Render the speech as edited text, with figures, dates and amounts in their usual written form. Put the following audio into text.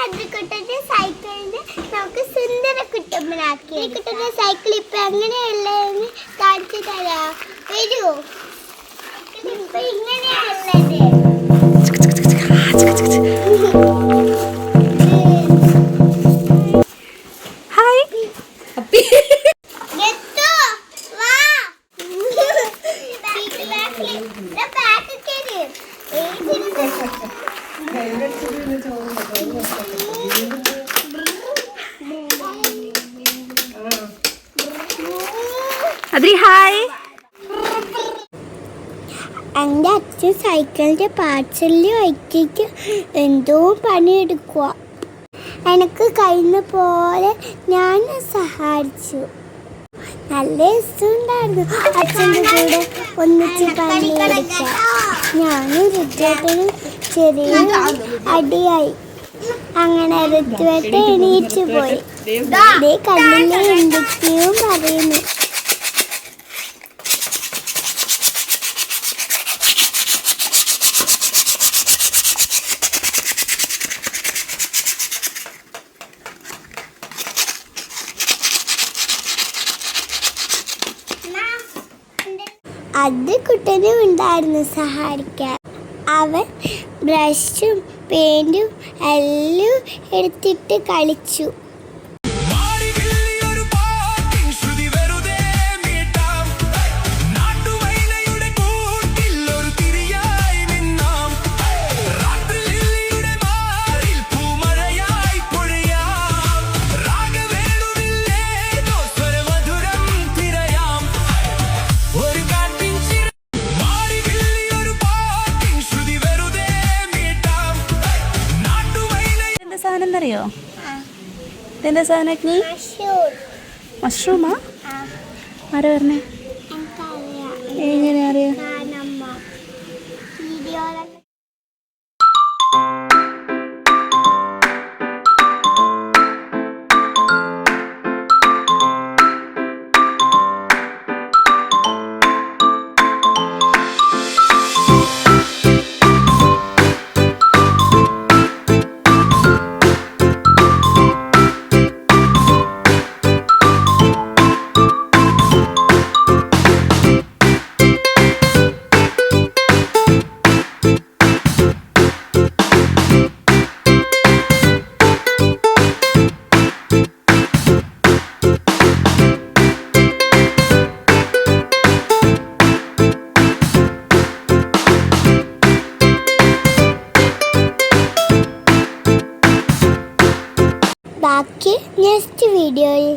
അദ്രിക്കുട്ടന്റെ സൈക്കിളിന് നമുക്ക് സുന്ദര കുട്ടമ്മനാക്കി. ഈ കുട്ടന്റെ സൈക്കിൾ ഇപ്പൊ എങ്ങനെയുള്ളതെന്ന് കാണിച്ചു തരാം. വരൂ. ഇപ്പൊ ഇങ്ങനെയുള്ളത്. ഹായ് അപ്പി അദ്രി ഹായ്. എൻ്റെ അച്ഛൻ സൈക്കിളിൻ്റെ പാർട്സെല്ലാം വയ്ക്കിട്ട് എന്തോ പണിയെടുക്കുക. എനിക്ക് കഴിയുന്ന പോലെ ഞാൻ സഹായിച്ചു. നല്ല രസമുണ്ടായിരുന്നു അച്ഛൻ്റെ കൂടെ ഒന്നിച്ച് പണിയെടുക്കാൻ. ഞാനും ഋതുവേട്ടനും ചെറിയ അടിയായി. അങ്ങനെ ഋതുവേട്ട എണീറ്റ് പോയി. ഇതേ കണ്ണിലെ എന്തൊക്കെയോ പറയുന്നു. അത് കുട്ടനും ഉണ്ടായിരുന്നു സഹായിക്കാൻ. അവൻ ബ്രഷും പെയിന്റും എല്ലാം എടുത്തിട്ട് കളിച്ചു. സാധനം ഇതെന്താ സാധനം? മഷ്റൂമാ? ആരാ പറഞ്ഞേ? എങ്ങനെ അറിയാം? ബാക്കി നെക്സ്റ്റ് വീഡിയോയിൽ